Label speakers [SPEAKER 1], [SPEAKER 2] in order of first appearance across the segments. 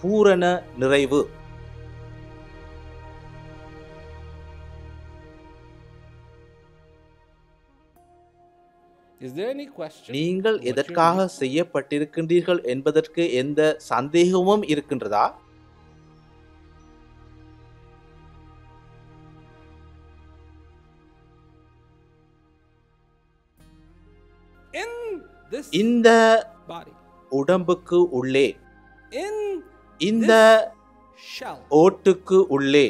[SPEAKER 1] பூரண நிறைவு. நீங்கள் எதற்காக செய்யப்பட்டிருக்கின்றீர்கள் என்பதற்கு எந்த சந்தேகமும் இருக்கின்றதா? இந்த உடம்புக்கு உள்ளே, இந்த ஓட்டுக்கு உள்ளே,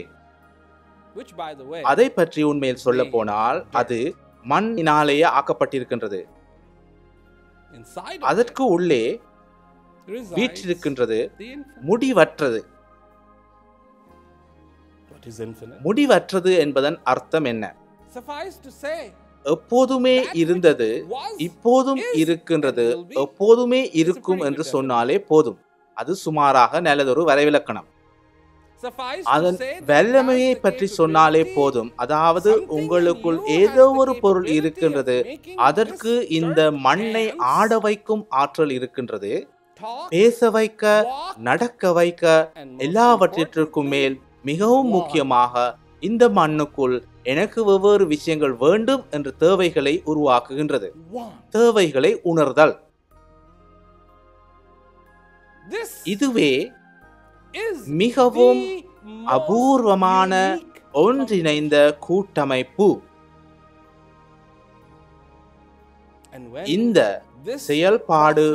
[SPEAKER 1] அதை பற்றி உண்மையில் சொல்ல போனால் அது மண்ணினாலேயே ஆக்கப்பட்டிருக்கின்றது. அதற்கு உள்ளே வீற்றிருக்கின்றது முடிவற்றது. முடிவற்றது என்பதன் அர்த்தம் என்ன? எப்போதுமே இருந்தது, இப்போதும் இருக்கின்றது, எப்போதுமே இருக்கும் என்று சொன்னாலே போதும். அது சுமாராக நல்லதொரு வரைவிலக்கணம். அதன் வல்லமையை பற்றி சொன்னாலே போதும். அதாவது உங்களுக்குள் ஏதோ ஒரு பொருள் இருக்கின்றது, அதற்கு இந்த மண்ணை ஆட வைக்கும் ஆற்றல் இருக்கின்றது. பேச வைக்க, நடக்க வைக்க, எல்லாவற்றிற்கும் மேல் மிகவும் முக்கியமாக இந்த மண்ணுக்குள் எனக்கு வெவ்வேறு விஷயங்கள் வேண்டும் என்ற தேவைகளை உருவாக்குகின்றது. தேவைகளை உணர்தல். இதுவே மிகவும் அபூர்வமான ஒன்றிணைந்த கூட்டமைப்பு. இந்த செயல்பாடு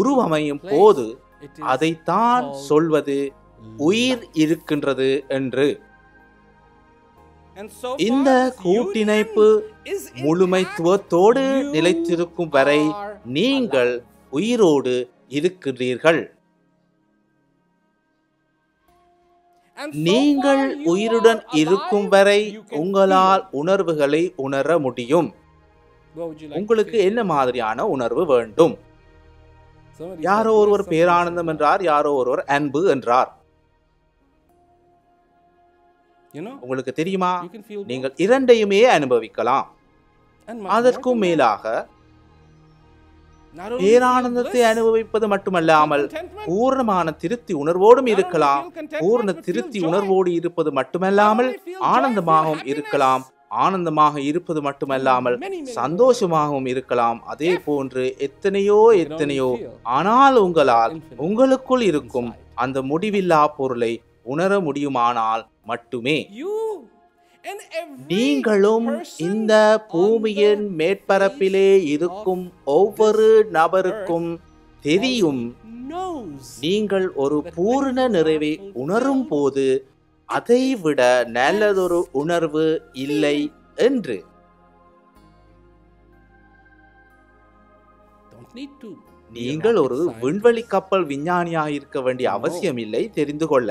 [SPEAKER 1] உருவமையும் போது அதைத்தான் சொல்வது உயிர் இருக்கின்றது என்று. இந்த கூட்டிணைப்பு முழுமைத்துவத்தோடு நிலைத்திருக்கும் வரை நீங்கள் உயிரோடு இருக்கின்றீர்கள். நீங்கள் உயிருடன் இருக்கும் வரை உங்களால் உணர்வுகளை உணர முடியும். உங்களுக்கு என்ன மாதிரியான உணர்வு வேண்டும்? யாரோ ஒருவர் பேரானந்தம் என்றார், யாரோ ஒருவர் அன்பு என்றார். உங்களுக்கு தெரியுமா, நீங்கள் இரண்டையுமே அனுபவிக்கலாம். அதற்கும் மேலாக பேரானந்தத்தை அனுபவிப்பது மட்டுமல்லாமல் பூர்ணமான திருப்தி உணர்வோடும் இருக்கலாம். பூர்ண திருப்தி உணர்வோடு இருப்பது மட்டுமல்லாமல் ஆனந்தமாகவும் இருக்கலாம். ஆனந்தமாக இருப்பது மட்டுமல்லாமல் சந்தோஷமாகவும் இருக்கலாம். அதே போன்று எத்தனையோ. ஆனால் உங்களால் உங்களுக்குள் இருக்கும் அந்த முடிவில்லா பொருளை உணர முடியுமானால் மட்டுமே நீங்களும் இந்த பூமியின் மேற்பரப்பிலே இருக்கும் ஒவ்வொரு நபருக்கும் தெரியும், நீங்கள் ஒரு பூரண நிறைவை உணரும் போது அதை விட நல்லதொரு உணர்வு இல்லை என்று. நீங்கள் ஒரு விண்வெளி கப்பல் விஞ்ஞானியாக இருக்க வேண்டிய அவசியம் இல்லை. தெரிந்து கொள்ள,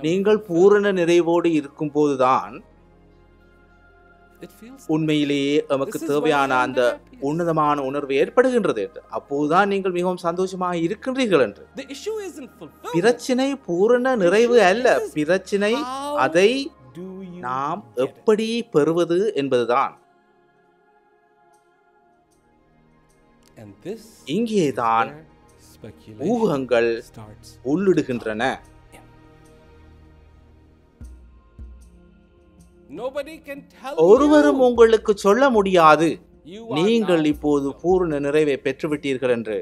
[SPEAKER 1] நீங்கள் பூரண நிறைவோடு இருக்கும் போதுதான் உண்மையிலேயே நமக்கு தேவையான அந்த உன்னதமான உணர்வு ஏற்படுகின்றது என்று. அப்போதுதான் நீங்கள் மிகவும் சந்தோஷமாக இருக்கின்றீர்கள் என்று. பிரச்சனை பூரண நிறைவு அல்ல, பிரச்சனை அதை நாம் எப்படி பெறுவது என்பதுதான். இங்கேதான் ஊகங்கள் உள்ளிடுகின்றன. ஒருவரும் உங்களுக்கு சொல்ல முடியாது நீங்கள் இப்போது பூரண நிறைவை பெற்றுவிட்டீர்கள் என்று.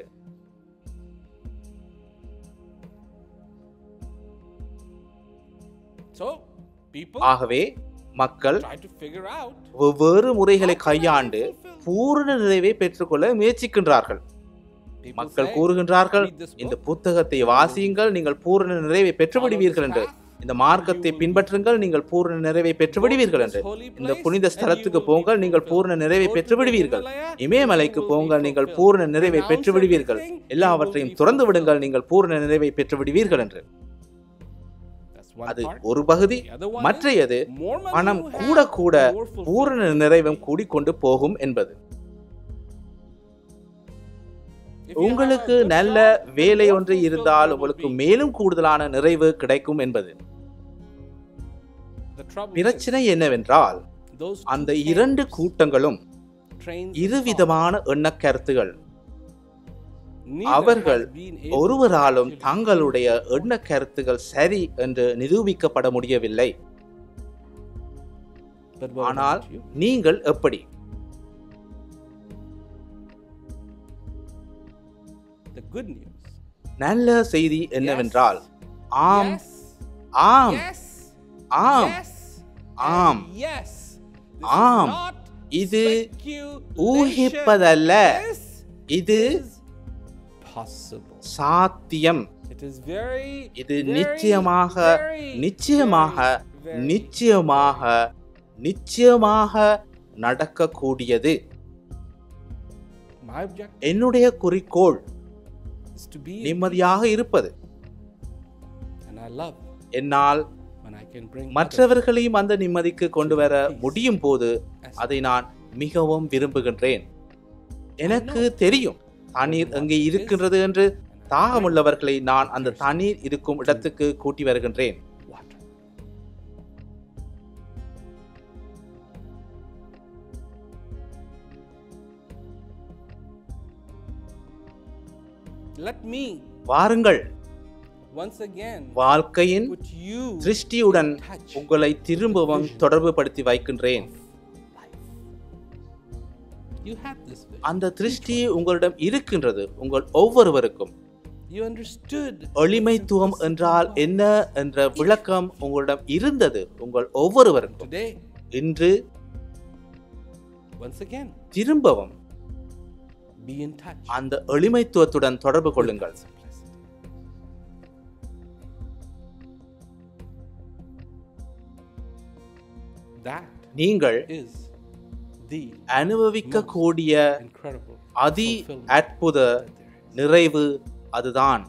[SPEAKER 1] ஆகவே மக்கள் வெவ்வேறு முறைகளை கையாண்டு பூரண நிறைவை பெற்றுக்கொள்ள முயற்சிக்கின்றார்கள். மக்கள் கூறுகின்றார்கள், இந்த புத்தகத்தை வாசியுங்கள், நீங்கள் பூரண நிறைவை பெற்றுவிடுவீர்கள் என்று. இந்த மார்க்கத்தை பின்பற்றுங்கள், நீங்கள் பூரண நிறைவை பெற்று விடுவீர்கள் என்று. இந்த புனித ஸ்தலத்துக்கு போங்கள், நீங்கள் பூரண நிறைவை பெற்று விடுவீர்கள். இமயமலைக்கு போங்கள், நீங்கள் பூரண நிறைவை பெற்று விடுவீர்கள். எல்லாவற்றையும் துறந்து விடுங்கள், நீங்கள் பூரண நிறைவை பெற்று விடுவீர்கள் என்று. அது ஒரு பகுதி. மற்றையது பணம் கூட கூட பூரண நிறைவும் கூடிக்கொண்டு போகும் என்பது. உங்களுக்கு நல்ல வேலை ஒன்று இருந்தால் உங்களுக்கு மேலும் கூடுதலான நிறைவு கிடைக்கும் என்பது. பிரச்சனை என்னவென்றால், அந்த இரண்டு கூட்டங்களும் இருவிதமான எண்ண கருத்துகள். அவர்கள் ஒருவராலும் தங்களுடைய எண்ண கருத்துகள் சரி என்று நிரூபிக்கப்பட முடியவில்லை. ஆனால் நீங்கள் எப்படி? நல்ல செய்தி என்னவென்றால் ஆம் ஆம் ஆம் ஆம் ஆம், இது ஊகிப்பதல்ல, இது சாத்தியம். இது நிச்சயமாக நிச்சயமாக நிச்சயமாக நிச்சயமாக நடக்கக்கூடியது. என்னுடைய குறிக்கோள் நிம்மதியாக இருப்பது. என்னால் மற்றவர்களையும் அந்த நிம்மதிக்கு கொண்டு வர முடியும் போது அதை நான் மிகவும் விரும்புகின்றேன். எனக்கு தெரியும் தண்ணீர் எங்கே இருக்கின்றது என்று. தாகமுள்ளவர்களை நான் அந்த தண்ணீர் இருக்கும் இடத்துக்கு கூட்டி வருகின்றேன். வாருங்கள், வாழ்க்கையின் திருஷ்டியுடன் உங்களை திரும்பவும் தொடர்பு படுத்தி வைக்கின்றேன். அந்த திருஷ்டி உங்களிடம் இருக்கின்றது, உங்கள் ஒவ்வொருவருக்கும். ஒளிமைத்துவம் என்றால் என்ன என்ற விளக்கம் உங்களிடம் இருந்தது, உங்கள் ஒவ்வொருவருக்கும். இன்று திரும்பவும் அந்த எளிமைத்துவத்துடன் தொடர்பு கொள்ளுங்கள். நீங்கள் அனுபவிக்கக்கூடிய அதி அற்புத நிறைவு அதுதான்.